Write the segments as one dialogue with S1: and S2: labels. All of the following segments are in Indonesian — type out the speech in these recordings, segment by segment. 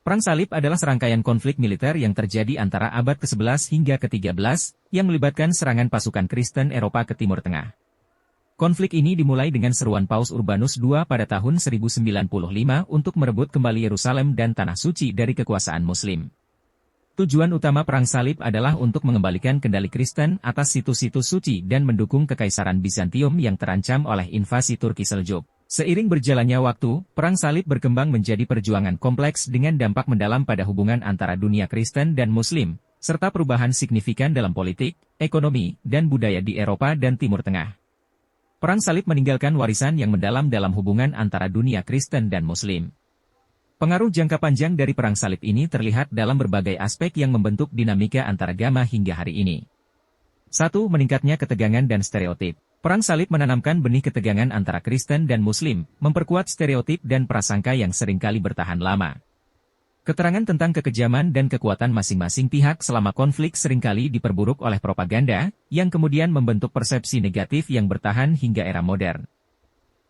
S1: Perang Salib adalah serangkaian konflik militer yang terjadi antara abad ke-11 hingga ke-13, yang melibatkan serangan pasukan Kristen Eropa ke Timur Tengah. Konflik ini dimulai dengan seruan Paus Urbanus II pada tahun 1095 untuk merebut kembali Yerusalem dan Tanah Suci dari kekuasaan Muslim. Tujuan utama Perang Salib adalah untuk mengembalikan kendali Kristen atas situs-situs suci dan mendukung Kekaisaran Bizantium yang terancam oleh invasi Turki Seljuk. Seiring berjalannya waktu, Perang Salib berkembang menjadi perjuangan kompleks dengan dampak mendalam pada hubungan antara dunia Kristen dan Muslim, serta perubahan signifikan dalam politik, ekonomi, dan budaya di Eropa dan Timur Tengah. Perang Salib meninggalkan warisan yang mendalam dalam hubungan antara dunia Kristen dan Muslim. Pengaruh jangka panjang dari Perang Salib ini terlihat dalam berbagai aspek yang membentuk dinamika antaragama hingga hari ini. 1. Meningkatnya ketegangan dan stereotip. Perang Salib menanamkan benih ketegangan antara Kristen dan Muslim, memperkuat stereotip dan prasangka yang seringkali bertahan lama. Keterangan tentang kekejaman dan kekuatan masing-masing pihak selama konflik seringkali diperburuk oleh propaganda, yang kemudian membentuk persepsi negatif yang bertahan hingga era modern.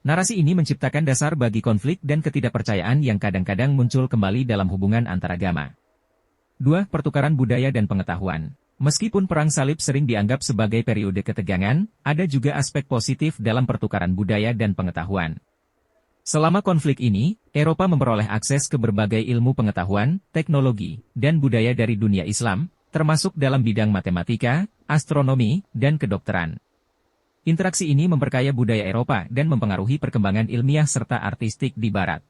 S1: Narasi ini menciptakan dasar bagi konflik dan ketidakpercayaan yang kadang-kadang muncul kembali dalam hubungan antaragama. 2. Pertukaran budaya dan pengetahuan. Meskipun Perang Salib sering dianggap sebagai periode ketegangan, ada juga aspek positif dalam pertukaran budaya dan pengetahuan. Selama konflik ini, Eropa memperoleh akses ke berbagai ilmu pengetahuan, teknologi, dan budaya dari dunia Islam, termasuk dalam bidang matematika, astronomi, dan kedokteran. Interaksi ini memperkaya budaya Eropa dan mempengaruhi perkembangan ilmiah serta artistik di Barat.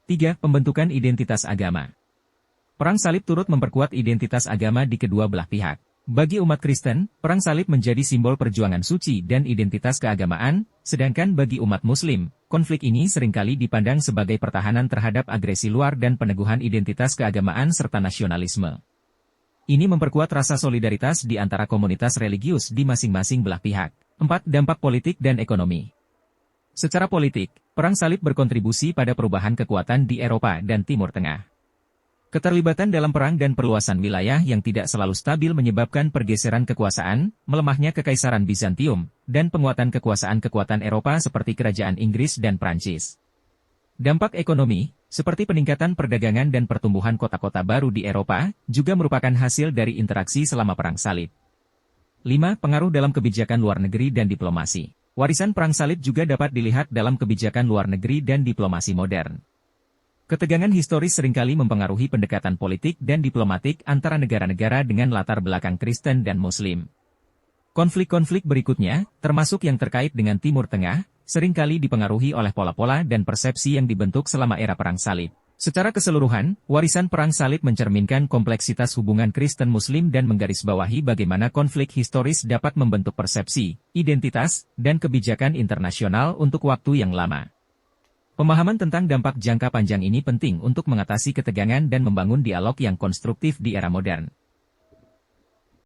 S1: 3. Pembentukan identitas agama. Perang Salib turut memperkuat identitas agama di kedua belah pihak. Bagi umat Kristen, Perang Salib menjadi simbol perjuangan suci dan identitas keagamaan, sedangkan bagi umat Muslim, konflik ini seringkali dipandang sebagai pertahanan terhadap agresi luar dan peneguhan identitas keagamaan serta nasionalisme. Ini memperkuat rasa solidaritas di antara komunitas religius di masing-masing belah pihak. 4. Dampak politik dan ekonomi. Secara politik, Perang Salib berkontribusi pada perubahan kekuatan di Eropa dan Timur Tengah. Keterlibatan dalam perang dan perluasan wilayah yang tidak selalu stabil menyebabkan pergeseran kekuasaan, melemahnya Kekaisaran Bizantium, dan penguatan kekuasaan-kekuatan Eropa seperti Kerajaan Inggris dan Prancis. Dampak ekonomi, seperti peningkatan perdagangan dan pertumbuhan kota-kota baru di Eropa, juga merupakan hasil dari interaksi selama Perang Salib. 5. Pengaruh dalam kebijakan luar negeri dan diplomasi. Warisan Perang Salib juga dapat dilihat dalam kebijakan luar negeri dan diplomasi modern. Ketegangan historis seringkali mempengaruhi pendekatan politik dan diplomatik antara negara-negara dengan latar belakang Kristen dan Muslim. Konflik-konflik berikutnya, termasuk yang terkait dengan Timur Tengah, seringkali dipengaruhi oleh pola-pola dan persepsi yang dibentuk selama era Perang Salib. Secara keseluruhan, warisan Perang Salib mencerminkan kompleksitas hubungan Kristen-Muslim dan menggarisbawahi bagaimana konflik historis dapat membentuk persepsi, identitas, dan kebijakan internasional untuk waktu yang lama. Pemahaman tentang dampak jangka panjang ini penting untuk mengatasi ketegangan dan membangun dialog yang konstruktif di era modern.